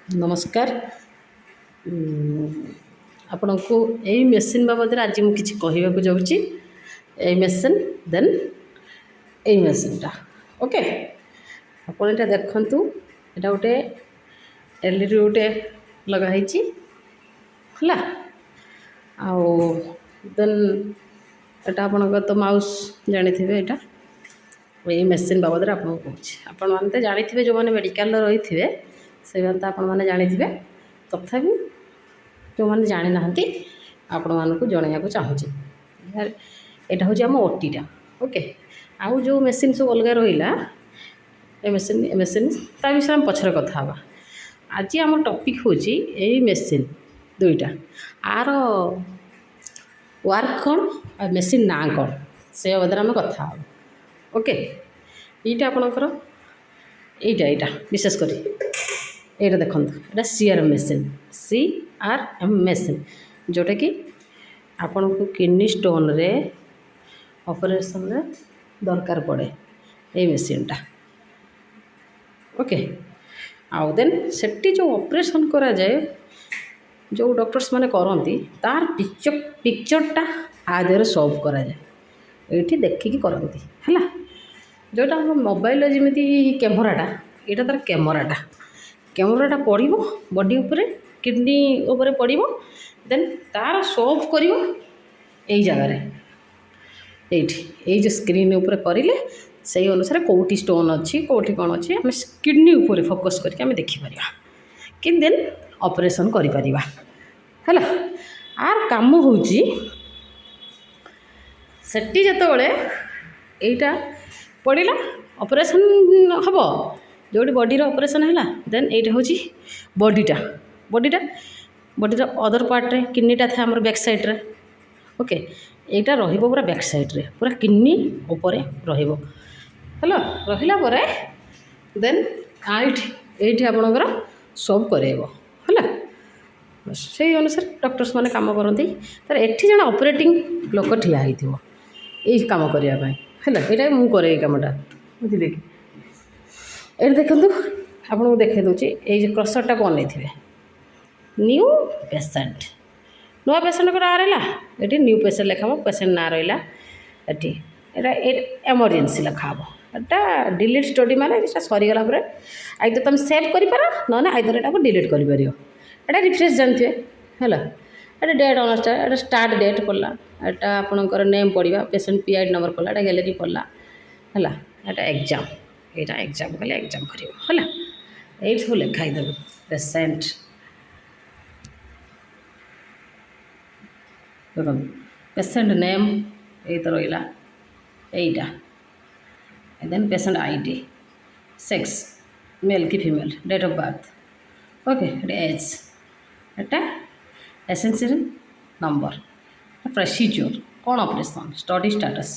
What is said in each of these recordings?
ନମସ୍କାର। ଆପଣଙ୍କୁ ଏଇ ମେସିନ୍ ବାବଦରେ ଆଜି ମୁଁ କିଛି କହିବାକୁ ଯାଉଛି। ଏଇ ମେସିନ୍ ଦେନ୍ ଏଇ ମେସିନ୍ଟା ଓକେ। ଆପଣ ଏଇଟା ଦେଖନ୍ତୁ, ଏଇଟା ଗୋଟେ ଏଲ୍ଇଡି ଗୋଟେ ଲଗା ହେଇଛି ହେଲା। ଆଉ ଦେନ୍ ଏଇଟା ଆପଣଙ୍କର ତ ମାଉସ୍ ଜାଣିଥିବେ। ଏଇଟା ଏଇ ମେସିନ୍ ବାବଦରେ ଆପଣଙ୍କୁ କହୁଛି। ଆପଣମାନେ ତ ଜାଣିଥିବେ, ଯେଉଁମାନେ ମେଡ଼ିକାଲରେ ରହିଥିବେ ସେଇମାନେ ତ ଆପଣମାନେ ଜାଣିଥିବେ। ତଥାପି ଯେଉଁମାନେ ଜାଣିନାହାନ୍ତି ଆପଣମାନଙ୍କୁ ଜଣାଇବାକୁ ଚାହୁଁଛି। ଏଇଟା ହେଉଛି ଆମ ଓଟିଟା ଓକେ। ଆଉ ଯେଉଁ ମେସିନ୍ ସବୁ ଅଲଗା ରହିଲା, ଏ ମେସିନ୍ ତା ବିଷୟରେ ଆମେ ପଛରେ କଥା ହେବା। ଆଜି ଆମର ଟପିକ୍ ହେଉଛି ଏଇ ମେସିନ୍ ଦୁଇଟା, ଆର ୱାର୍କ କ'ଣ ଆଉ ମେସିନ୍ ନାଁ କ'ଣ, ସେ ବାବଦରେ ଆମେ କଥା ହେବା ଓକେ। ଏଇଟା ଆପଣଙ୍କର ଏଇଟା ବିଶେଷ କରି ଏଇଟା ଦେଖନ୍ତୁ, ଏଇଟା ସିଆର୍ଏମ୍ ମେସିନ୍, ସିଆର୍ଏମ୍ ମେସିନ୍, ଯେଉଁଟାକି ଆପଣଙ୍କୁ କିଡ଼ନୀ ଷ୍ଟୋନ୍ରେ ଅପରେସନ୍ରେ ଦରକାର ପଡ଼େ ଏଇ ମେସିନ୍ଟା ଓକେ। ଆଉ ଦେନ୍ ସେଠି ଯେଉଁ ଅପରେସନ୍ କରାଯାଏ, ଯେଉଁ ଡକ୍ଟର୍ସ ମାନେ କରନ୍ତି, ତାର ପିକ୍ଚର୍ଟା ଆ ଦେହରେ ସଲ୍ଭ କରାଯାଏ। ଏଇଠି ଦେଖିକି କରନ୍ତି ହେଲା। ଯେଉଁଟା ଆମ ମୋବାଇଲରେ ଯେମିତି କ୍ୟାମେରାଟା, ଏଇଟା ତା'ର କ୍ୟାମେରାଟା ପଡ଼ିବ ବଡ଼ି ଉପରେ, କିଡ଼ନୀ ଉପରେ ପଡ଼ିବ। ଦେନ୍ ତା'ର ସଲ୍ଭ କରିବ ଏଇ ଜାଗାରେ, ଏଇଠି ଏଇ ଯେଉଁ ସ୍କ୍ରିନ୍ ଉପରେ କରିଲେ ସେଇ ଅନୁସାରେ କେଉଁଠି ଷ୍ଟୋନ୍ ଅଛି, କେଉଁଠି କ'ଣ ଅଛି, ଆମେ କିଡ଼ନୀ ଉପରେ ଫୋକସ୍ କରିକି ଆମେ ଦେଖିପାରିବା କି ଦେନ୍ ଅପରେସନ୍ କରିପାରିବା ହେଲା। ଆର କାମ ହେଉଛି, ସେଠି ଯେତେବେଳେ ଏଇଟା ପଡ଼ିଲା ଅପରେସନ୍ ହେବ, ଯେଉଁଠି ବଡ଼ିର ଅପରେସନ୍ ହେଲା, ଦେନ୍ ଏଇଟା ହେଉଛି ବଡ଼ିର ଅଦର ପାର୍ଟରେ କିଡ଼ନୀଟା ଥାଏ ଆମର ବ୍ୟାକ୍ ସାଇଡ଼୍ରେ ଓକେ। ଏଇଟା ରହିବ ପୁରା ବ୍ୟାକ୍ ସାଇଡ଼୍ରେ, ପୁରା କିଡ଼ନୀ ଉପରେ ରହିବ ହେଲା। ରହିଲା ପରେ ଦେନ୍ ଏଇଠି ଆପଣଙ୍କର ସବ୍ କରାଇବ ହେଲା। ସେଇ ଅନୁସାରେ ଡକ୍ଟର୍ସ ମାନେ କାମ କରନ୍ତି। ତାର ଏଠି ଜଣେ ଅପରେଟିଂ ଲୋକ ଠିଆ ହେଇଥିବ ଏଇ କାମ କରିବା ପାଇଁ ହେଲା। ଏଇଟା ମୁଁ କରେ ଏଇ କାମଟା, ବୁଝିଲେ କି। ଏଇଠି ଦେଖନ୍ତୁ, ଆପଣଙ୍କୁ ଦେଖାଇ ଦେଉଛି। ଏଇ ଯେ କ୍ରସର୍ଟାକୁ ଅନେଇଥିବେ, ନ୍ୟୁ ପେସେଣ୍ଟ, ନୂଆ ପେସେଣ୍ଟଙ୍କର ନାଁ ରହିଲା ଏଠି, ନ୍ୟୁ ପେସେଣ୍ଟ ଲେଖା ହେବ। ପେସେଣ୍ଟ ନାଁ ରହିଲା ଏଠି, ଏଇଟା ଏମର୍ଜେନ୍ସି ଲେଖା ହେବ। ଏଇଟା ଡିଲିଟ୍ ଷ୍ଟଡ଼ି, ମାନେ ଏଇଟା ସରିଗଲା ପରେ ଆଇଦର ତୁମେ ସେଭ୍ କରିପାର, ନହେଲେ ଆଇଦର ଏଟାକୁ ଡିଲିଟ୍ କରିପାରିବ। ଏଇଟା ରିଫ୍ରେଶ୍ ଜାଣିଥିବେ ହେଲା। ଏଇଟା ଡେଟ୍ ଅନୁସାରେ ଏଇଟା ଷ୍ଟାର୍ଟ ଡେଟ୍ ପଡ଼ିଲା, ଏଇଟା ଆପଣଙ୍କର ନେମ୍ ପଡ଼ିବା, ପେସେଣ୍ଟ ପିଆଇଡ଼ି ନମ୍ବର ପଡ଼ିଲା, ଏଇଟା ଗ୍ୟାଲେରୀ ପଡ଼ିଲା ହେଲା। ଏଇଟା ଏକ୍ଜାମ୍, ଏଇଟା ଏକ୍ଜାମ୍ କଲେ ଏକ୍ଜାମ୍ କରିବ ହେଲା। ଏଇଠି ସବୁ ଲେଖା ହେଇଦେବ ପେସେଣ୍ଟ, ଦେଖନ୍ତୁ ପେସେଣ୍ଟ ନେମ୍ ଏଇ ତ ରହିଲା ଏଇଟା। ଦେନ୍ ପେସେଣ୍ଟ ଆଇଡ଼ି, ସେକ୍ସ মেল কি ফিমেল, ডেট অফ বার্থ ওকে, এটা এজ, এটা এসেন্সিয়াল নম্বর, প্রসিডিওর କ'ଣ ଅପରେସନ୍, ଷ୍ଟଡ଼ି ଷ୍ଟାଟସ୍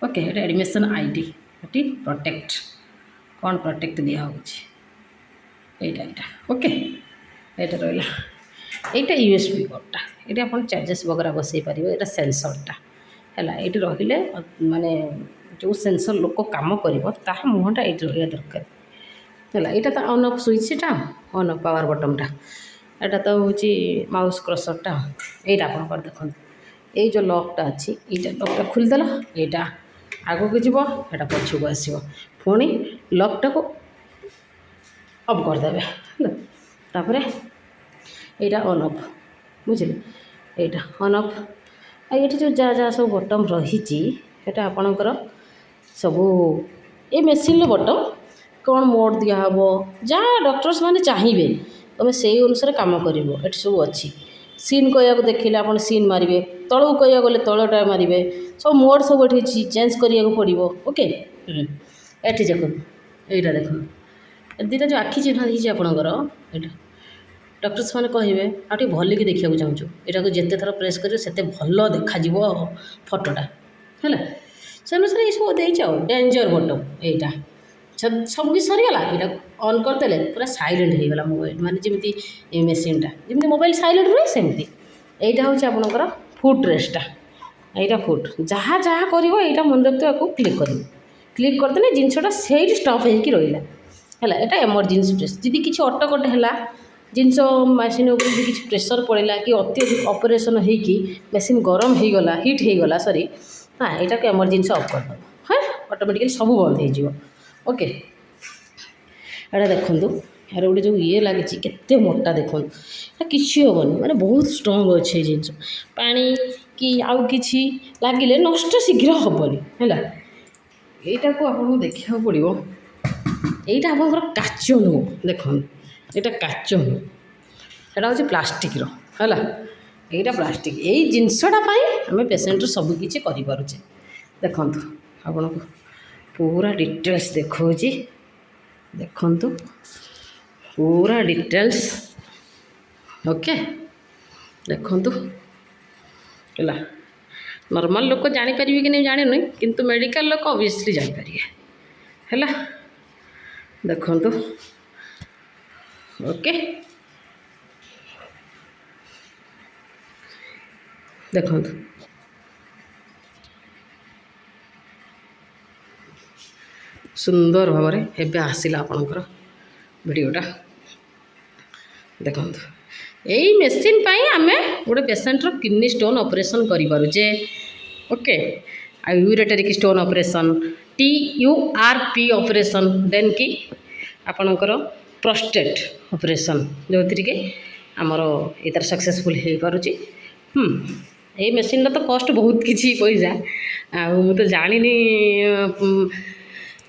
ଓକେ। ଏଇଟା ଆଡ଼ମିସନ୍ ଆଇଡ଼ି, ଏଠି ପ୍ରୋଟେକ୍ଟ, କ'ଣ ପ୍ରୋଟେକ୍ଟ ଦିଆହେଉଛି ଏଇଟା ଓକେ। ଏଇଟା ରହିଲା, ଏଇଟା ୟୁଏସ୍ବି କୋଡ଼୍ଟା, ଏଇଠି ଆପଣ ଚାର୍ଜେସ୍ ବଗେରା ବସାଇ ପାରିବେ। ଏଇଟା ସେନ୍ସର୍ଟା ହେଲା। ଏଇଠି ରହିଲେ ମାନେ ଯେଉଁ ସେନ୍ସର୍ ଲୋକ କାମ କରିବ ତାହା ମୁହଁଟା ଏଇଠି ରହିବା ଦରକାର ହେଲା। ଏଇଟା ତ ଅନ୍ ଅଫ୍ ସୁଇଚ୍ଟା, ଅନ୍ ଅଫ୍ ପାୱାର ବଟନ୍ଟା। ଏଇଟା ତ ହେଉଛି ମାଉସ୍ କ୍ରସର୍ଟା। ଏଇଟା ଆପଣଙ୍କର ଦେଖନ୍ତୁ, ଏଇ ଯେଉଁ ଲକ୍ଟା ଅଛି, ଏଇଟା ଲକ୍ଟା ଖୋଲିଦେଲ, ଏଇଟା ଆଗକୁ ଯିବ, ଏଇଟା ପଛକୁ ଆସିବ। ପୁଣି ଲକ୍ଟାକୁ ଅଫ୍ କରିଦେବେ ହେଲା। ତାପରେ ଏଇଟା ଅନ୍ ଅଫ୍, ବୁଝିଲେ, ଏଇଟା ଅନ୍ ଅଫ୍। ଆଉ ଏଇଠି ଯେଉଁ ଯାହା ସବୁ ବଟମ୍ ରହିଛି, ସେଇଟା ଆପଣଙ୍କର ସବୁ ଏ ମେସିନ୍ର ବଟମ୍। କ'ଣ ମୋଡ଼୍ ଦିଆହେବ, ଯାହା ଡକ୍ଟର୍ସ ମାନେ ଚାହିଁବେ ତୁମେ ସେଇ ଅନୁସାରେ କାମ କରିବ। ଏଠି ସବୁ ଅଛି। ସିନ୍ କହିବାକୁ ଦେଖିଲେ ଆପଣ ସିନ୍ ମାରିବେ, ତଳକୁ କହିବାକୁ ଗଲେ ତଳଟା ମାରିବେ, ସବୁ ମୋଡ଼୍ ସବୁ ଏଠି ଅଛି, ଚେଞ୍ଜ କରିବାକୁ ପଡ଼ିବ ଓକେ। ଏଠି ଦେଖନ୍ତୁ, ଏଇଟା ଦେଖନ୍ତୁ, ଦୁଇଟା ଯେଉଁ ଆଖି ଚିହ୍ନ ହେଇଛି ଆପଣଙ୍କର, ଏଇଟା ଡକ୍ଟର୍ସ ମାନେ କହିବେ ଆଉ ଟିକେ ଭଲିକି ଦେଖିବାକୁ ଚାହୁଁଛୁ, ଏଇଟାକୁ ଯେତେ ଥର ପ୍ରେସ୍ କରିବ ସେତେ ଭଲ ଦେଖାଯିବ ଫଟୋଟା ହେଲା। ସେ ଅନୁସାରେ ଏଇସବୁ ଦେଇଛି ଆଉ। ଡେଞ୍ଜର ବଟମ୍ ଏଇଟା, ସବୁ କିଛି ସରିଗଲା, ଏଇଟା ଅନ୍ କରିଦେଲେ ପୁରା ସାଇଲେଣ୍ଟ ହେଇଗଲା ମୋବାଇଲ, ମାନେ ଯେମିତି ଏ ମେସିନ୍ଟା ଯେମିତି ମୋବାଇଲ ସାଇଲେଣ୍ଟ ରୁହେ ସେମିତି। ଏଇଟା ହେଉଛି ଆପଣଙ୍କର ଫୁଟ୍ ରେଷ୍ଟଟା, ଏଇଟା ଫୁଟ୍। ଯାହା କରିବ ଏଇଟା ମନେ ରଖିଥିବ, ଆକୁ କ୍ଲିକ୍ କରିବ, କ୍ଲିକ୍ କରିଦେଲେ ଜିନିଷଟା ସେଇଠି ଷ୍ଟପ୍ ହେଇକି ରହିଲା ହେଲା। ଏଇଟା ଏମର୍ଜେନ୍ସି ପ୍ରେସ୍, ଯଦି କିଛି ଅଟକଟ ହେଲା ଜିନିଷ ମେସିନ୍ ଉପରେ ଯଦି କିଛି ପ୍ରେସର୍ ପଡ଼ିଲା କି ଅତ୍ୟଧିକ ଅପରେସନ୍ ହେଇକି ମେସିନ୍ ଗରମ ହେଇଗଲା ହିଟ୍ ହେଇଗଲା ସରି ହଁ ଏଇଟାକୁ ଏମର୍ଜେନ୍ସି ଅଫ୍ କରିଦେବ ହଁ ଅଟୋମେଟିକାଲି ସବୁ ବନ୍ଦ ହେଇଯିବ ଓକେ। ଏଇଟା ଦେଖନ୍ତୁ ଏହାର ଗୋଟେ ଯେଉଁ ଇଏ ଲାଗିଛି କେତେ ମୋଟା ଦେଖନ୍ତୁ এটা କିଛି ହେବନି ମାନେ ବହୁତ ଷ୍ଟ୍ରଙ୍ଗ ଅଛି ଏ ଜିନିଷ ପାଣି କି ଆଉ କିଛି ଲାଗିଲେ ନଷ୍ଟ ଶୀଘ୍ର ହେବନି ହେଲା। ଏଇଟାକୁ ଆପଣଙ୍କୁ ଦେଖିବାକୁ ପଡ଼ିବ এইটা ଆପଣଙ୍କର କାଚ ନୁହଁ ଦେଖନ୍ତୁ ଏଇଟା କାଚ ନୁହଁ ଏଇଟା ହେଉଛି ପ୍ଲାଷ୍ଟିକ୍ର ହେଲା। এইটা ପ୍ଲାଷ୍ଟିକ୍ ଏଇ ଜିନିଷଟା ପାଇଁ ଆମେ ପେସେଣ୍ଟର ସବୁକିଛି କରିପାରୁଛେ ଦେଖନ୍ତୁ ଆପଣଙ୍କୁ ପୁରା ଡିଟେଲ୍ସ ଦେଖାଉଛି ଦେଖନ୍ତୁ ପୁରା ଡିଟେଲ୍ସ ଓକେ ଦେଖନ୍ତୁ ହେଲା। ନର୍ମାଲ ଲୋକ ଜାଣିପାରିବେ କି ନାହିଁ ଜାଣିନି କିନ୍ତୁ ମେଡ଼ିକାଲ ଲୋକ ଅବଭିୟସଲି ଜାଣିପାରିବେ ହେଲା। ଦେଖନ୍ତୁ ଓକେ ଦେଖନ୍ତୁ ସୁନ୍ଦର ଭାବରେ ଏବେ ଆସିଲା ଆପଣଙ୍କର ଭିଡ଼ିଓଟା ଦେଖନ୍ତୁ। ଏଇ ମେସିନ୍ ପାଇଁ ଆମେ ଗୋଟେ ପେସେଣ୍ଟର କିଡ଼ନୀ ଷ୍ଟୋନ୍ ଅପରେସନ୍ କରିପାରୁଛେ ଓକେ। ଆଉ ୟୁରେଟେରିକ୍ ଷ୍ଟୋନ୍ ଅପରେସନ୍ TURP ଅପରେସନ୍ ଦେନ୍ କି ଆପଣଙ୍କର ପ୍ରୋଷ୍ଟେଟ୍ ଅପରେସନ୍ ଯେଉଁଥିରେ କି ଆମର ଏଇଟାର ସକ୍ସେସଫୁଲ୍ ହେଇପାରୁଛି। ଏଇ ମେସିନ୍ର ତ କଷ୍ଟ ବହୁତ କିଛି ପଇସା ଆଉ ମୁଁ ତ ଜାଣିନି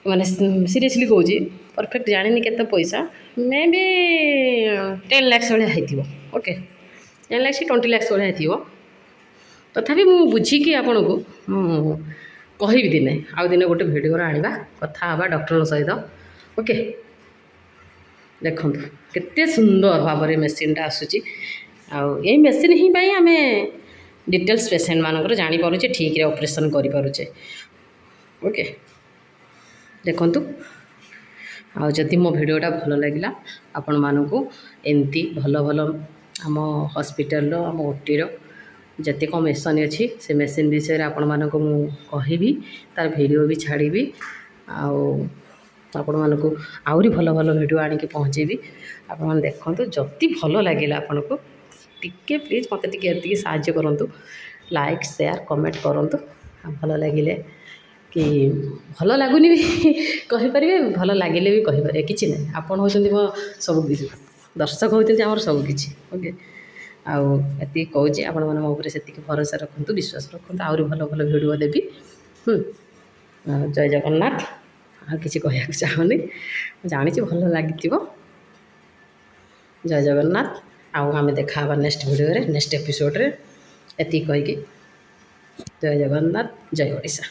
ମାନେ ସିରିୟସଲି କହୁଛି ପରଫେକ୍ଟ ଜାଣିନି କେତେ ପଇସା ମେ ବି 10 lakhs ଭଳିଆ ହେଇଥିବ ଓକେ 10 lakhs 20 lakhs ଭଳିଆ ହେଇଥିବ। ତଥାପି ମୁଁ ବୁଝିକି ଆପଣଙ୍କୁ ମୁଁ କହିବି ଦିନେ ଆଉ ଦିନେ ଗୋଟେ ଭିଡ଼ିଓରେ ଆଣିବା କଥା ହେବା ଡକ୍ଟରଙ୍କ ସହିତ ଓକେ। ଦେଖନ୍ତୁ କେତେ ସୁନ୍ଦର ଭାବରେ ମେସିନ୍ଟା ଆସୁଛି ଆଉ ଏଇ ମେସିନ୍ ହିଁ ପାଇଁ ଆମେ ଡିଟେଲ୍ସ ପେସେଣ୍ଟମାନଙ୍କର ଜାଣିପାରୁଛେ ଠିକ୍ରେ ଅପରେସନ୍ କରିପାରୁଛେ ଓକେ। ଦେଖନ୍ତୁ ଆଉ ଯଦି ମୋ ଭିଡ଼ିଓଟା ଭଲ ଲାଗିଲା ଆପଣମାନଙ୍କୁ ଏମିତି ଭଲ ଭଲ ଆମ ହସ୍ପିଟାଲର ଆମ ଓଟିର ଯେତିକ ମେସିନ୍ ଅଛି ସେ ମେସିନ୍ ବିଷୟରେ ଆପଣମାନଙ୍କୁ ମୁଁ କହିବି ତାର ଭିଡ଼ିଓ ବି ଛାଡ଼ିବି ଆଉ ଆପଣମାନଙ୍କୁ ଆହୁରି ଭଲ ଭଲ ଭିଡ଼ିଓ ଆଣିକି ପହଞ୍ଚେଇବି। ଆପଣମାନେ ଦେଖନ୍ତୁ ଯଦି ଭଲ ଲାଗିଲା ଆପଣଙ୍କୁ ଟିକେ ପ୍ଲିଜ୍ ମୋତେ ଟିକେ ଏତିକି ସାହାଯ୍ୟ କରନ୍ତୁ ଲାଇକ୍ ସେୟାର କମେଣ୍ଟ କରନ୍ତୁ ଆଉ ଭଲ ଲାଗିଲେ କି ଭଲ ଲାଗୁନି ବି କହିପାରିବେ ଭଲ ଲାଗିଲେ ବି କହିପାରିବେ କିଛି ନାହିଁ ଆପଣ ହେଉଛନ୍ତି ମୋ ସବୁ କିଛି ଦର୍ଶକ ହେଉଛନ୍ତି ଆମର ସବୁ କିଛି ଓକେ। ଆଉ ଏତିକି କହୁଛି ଆପଣମାନେ ମୋ ଉପରେ ସେତିକି ଭରସା ରଖନ୍ତୁ ବିଶ୍ୱାସ ରଖନ୍ତୁ ଆହୁରି ଭଲ ଭଲ ଭିଡ଼ିଓ ଦେବି ଜୟ ଜଗନ୍ନାଥ। ଆଉ କିଛି କହିବାକୁ ଚାହୁଁନି ମୁଁ ଜାଣିଛି ଭଲ ଲାଗିଥିବ ଜୟ ଜଗନ୍ନାଥ। ଆଉ ଆମେ ଦେଖା ହେବା ନେକ୍ସଟ ଭିଡ଼ିଓରେ ନେକ୍ସଟ ଏପିସୋଡ଼ରେ ଏତିକି କହିକି ଜୟ ଜଗନ୍ନାଥ ଜୟ ଓଡ଼ିଶା।